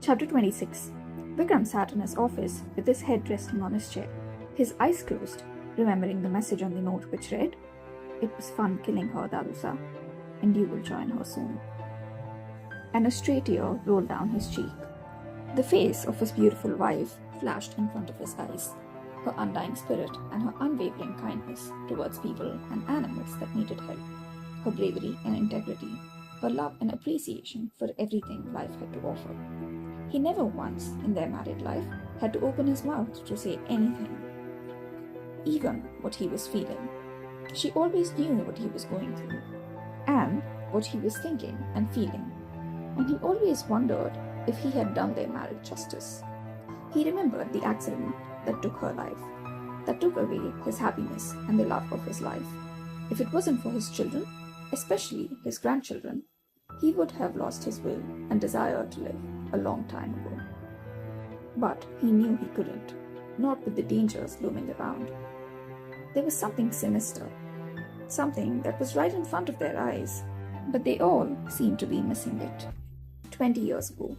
Chapter 26. Vikram sat in his office with his head resting on his chair, his eyes closed, remembering the message on the note which read, "It was fun killing her, Dalusa, and you will join her soon." And a stray tear rolled down his cheek. The face of his beautiful wife flashed in front of his eyes, her undying spirit and her unwavering kindness towards people and animals that needed help, her bravery and integrity, her love and appreciation for everything life had to offer. He never once in their married life had to open his mouth to say anything, even what he was feeling. She always knew what he was going through and what he was thinking and feeling, and he always wondered if he had done their marriage justice. He remembered the accident that took her life, that took away his happiness and the love of his life. If it wasn't for his children, especially his grandchildren, he would have lost his will and desire to live a long time ago. But he knew he couldn't, not with the dangers looming around. There was something sinister, something that was right in front of their eyes, but they all seemed to be missing it. 20 years ago,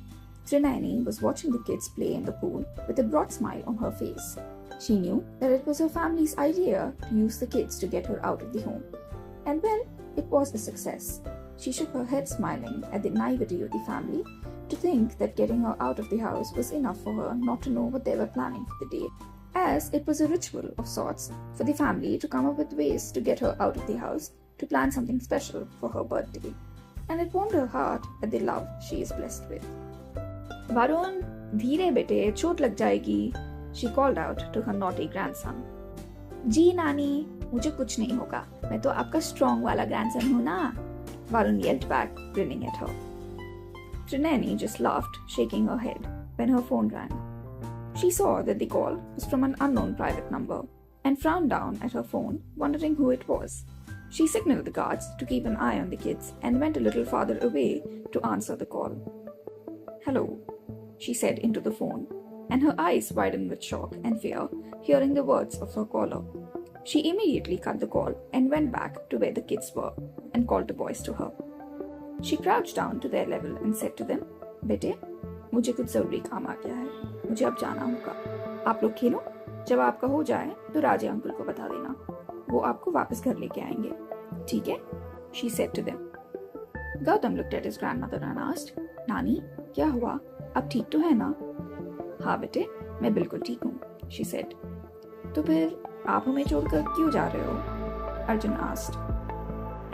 Trinayani was watching the kids play in the pool with a broad smile on her face. She knew that it was her family's idea to use the kids to get her out of the home. And well, it was a success. She shook her head smiling at the naivety of the family to think that getting her out of the house was enough for her not to know what they were planning for the day, as it was a ritual of sorts for the family to come up with ways to get her out of the house to plan something special for her birthday. And it warmed her heart at the love she is blessed with. "Varun, dheere bete, chot lag jayegi," she called out to her naughty grandson. "जी नानी, मुझे कुछ नहीं होगा, मैं तो आपका strong वाला grandson हूँ ना," Varun yelled back, grinning at her. Trinayani just laughed, shaking her head, when her phone rang. She saw that the call was from an unknown private number, and frowned down at her phone, wondering who it was. She signaled the guards to keep an eye on the kids and went a little farther away to answer the call. "Hello," she said into the phone, and her eyes widened with shock and fear, hearing the words of her caller. She immediately cut the call and went back to where the kids were and called the boys to her. She crouched down to their level and said to them, "बेटे, मुझे कुछ जरूरी काम आ गया है, मुझे अब जाना होगा। आप लोग खेलो, जब आपका हो जाए तो राजे अंकल को बता देना, वो आपको वापस घर लेके आएंगे, ठीक है?" She said to them. Gautam looked at his grandmother and asked, "नानी, क्या हुआ? अब ठीक तो है ना?" "हाँ बेटे, मैं बिल्कुल ठीक हूँ," she said. "तो फिर आप हमें छोड़कर क्यों जा रहे हो?" Arjun asked.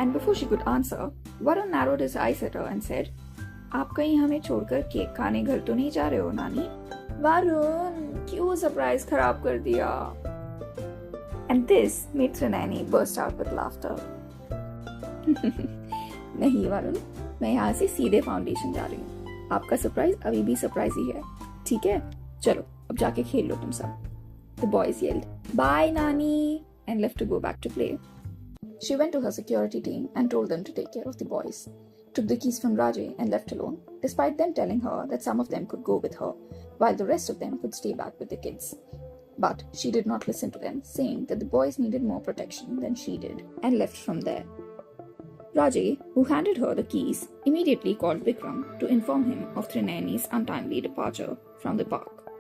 And before she could answer, Varun narrowed his eyes at her and said, "आप कहीं हमें छोड़कर केक खाने घर तो नहीं जा रहे हो नानी?" "Varun, क्यों सरप्राइज खराब कर दिया?" And this made Trinayani burst out with laughter. "नहीं वरुण, मैं यहाँ से सीधे फाउंडेशन जा रही हूँ। आपका सरप्राइज अभी भी सरप्राइज ही है, ठीक है? चलो अब जाके खेल लो तुम सब." The boys yelled, "Bye, Nani," and left to go back to play. She went to her security team and told them to take care of the boys, took the keys from Rajay and left alone, despite them telling her that some of them could go with her, while the rest of them could stay back with the kids. But she did not listen to them, saying that the boys needed more protection than she did, and left from there. Rajay, who handed her the keys, immediately called Vikram to inform him of Trinayani's untimely departure from the park.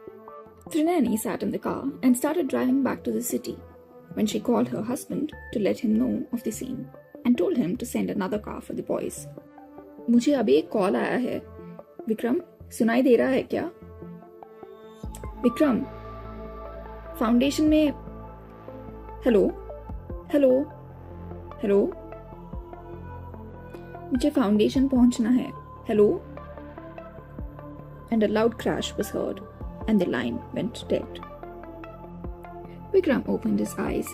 Trinayani sat in the car and started driving back to the city, when she called her husband to let him know of the scene and told him to send another car for the boys. "मुझे अभी एक call आया है, विक्रम, सुनाई दे रहा है क्या? Vikram, foundation में, हेलो हेलो हेलो, मुझे फाउंडेशन पहुंचना है, hello." And a loud crash was heard, and the line went dead. Vikram opened his eyes,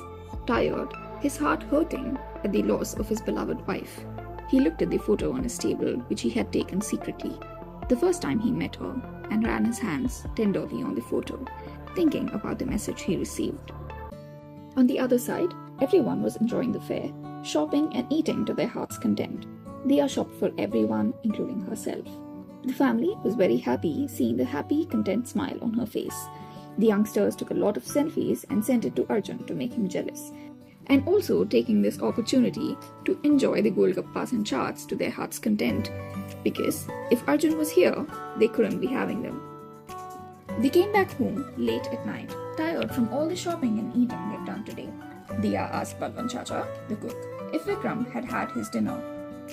tired, his heart hurting at the loss of his beloved wife. He looked at the photo on his table, which he had taken secretly, the first time he met her, and ran his hands tenderly on the photo, thinking about the message he received. On the other side, everyone was enjoying the fair, shopping and eating to their heart's content. Diya shopped for everyone, including herself. The family was very happy seeing the happy, content smile on her face. The youngsters took a lot of selfies and sent it to Arjun to make him jealous, and also taking this opportunity to enjoy the golgappas and chaats to their heart's content, because if Arjun was here, they couldn't be having them. They came back home late at night, tired from all the shopping and eating they'd done today. Diya asked Balwan Chacha, the cook, if Vikram had had his dinner,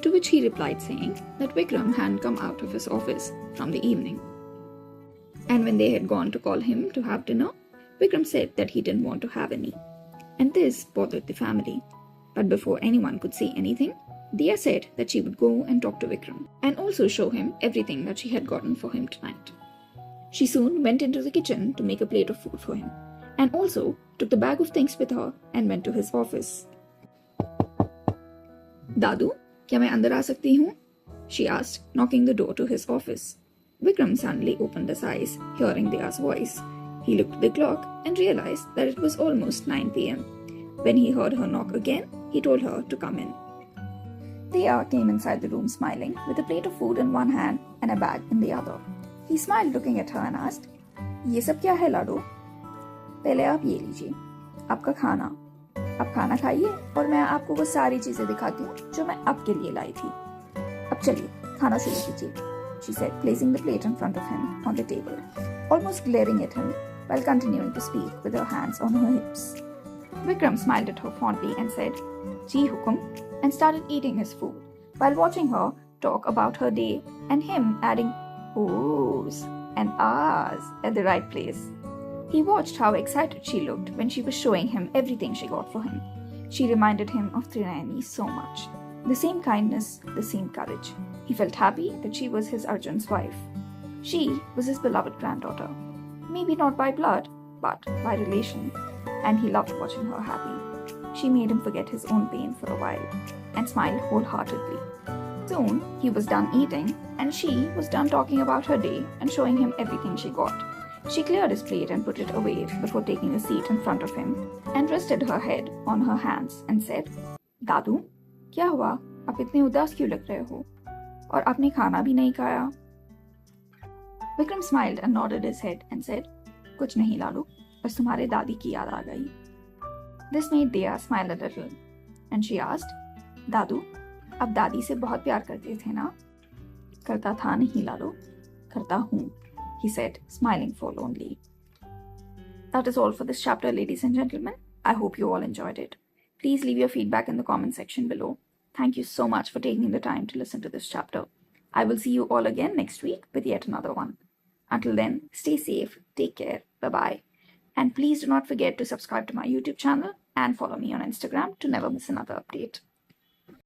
to which he replied saying that Vikram hadn't come out of his office from the evening. And when they had gone to call him to have dinner, Vikram said that he didn't want to have any. And this bothered the family. But before anyone could say anything, Diya said that she would go and talk to Vikram and also show him everything that she had gotten for him tonight. She soon went into the kitchen to make a plate of food for him and also took the bag of things with her and went to his office. Dadu, क्या मैं अंदर आ सकती हूँ? She asked, knocking the door to his office. Vikram suddenly opened his eyes, hearing Diya's voice. He looked at the clock and realized that it was almost 9 p.m. When he heard her knock again, he told her to come in. Diya came inside the room smiling, with a plate of food in one hand and a bag in the other. He smiled looking at her and asked, ये सब क्या है लाडो? पहले आप ये लीजिए, आपका खाना. आप खाना खाइए और मैं आपको वो सारी चीजें दिखाती हूँ जो मैं आपके लिए लाई थी. अब चलिए खाना शुरू कीजिए, she said, placing the plate in front of him on the table, almost glaring at him while continuing to speak with her hands on her hips. Vikram smiled at her fondly and said, Ji hukum, and started eating his food while watching her talk about her day and him adding ohs and ahs at the right place. He watched how excited she looked when she was showing him everything she got for him. She reminded him of Trinayani so much. The same kindness, the same courage. He felt happy that she was his Arjun's wife. She was his beloved granddaughter. Maybe not by blood, but by relation. And he loved watching her happy. She made him forget his own pain for a while and smiled wholeheartedly. Soon, he was done eating and she was done talking about her day and showing him everything she got. She cleared his plate and put it away before taking a seat in front of him and rested her head on her hands and said, Dadu, क्या हुआ? आप इतने उदास क्यों लग रहे हो? और आपने खाना भी नहीं खाया? Vikram smiled and nodded his head and said, कुछ नहीं लालू, बस तुम्हारे दादी की याद आ गई. This made Diya smile a little and she asked, दादू, आप दादी से बहुत प्यार करते थे ना? करता था नहीं लालू, करता हूँ, he said, smiling forlornly. That is all for this chapter, ladies and gentlemen. I hope you all enjoyed it. Please leave your feedback in the comment section below. Thank you so much for taking the time to listen to this chapter. I will see you all again next week with yet another one. Until then, stay safe, take care, bye-bye. And please do not forget to subscribe to my YouTube channel and follow me on Instagram to never miss another update.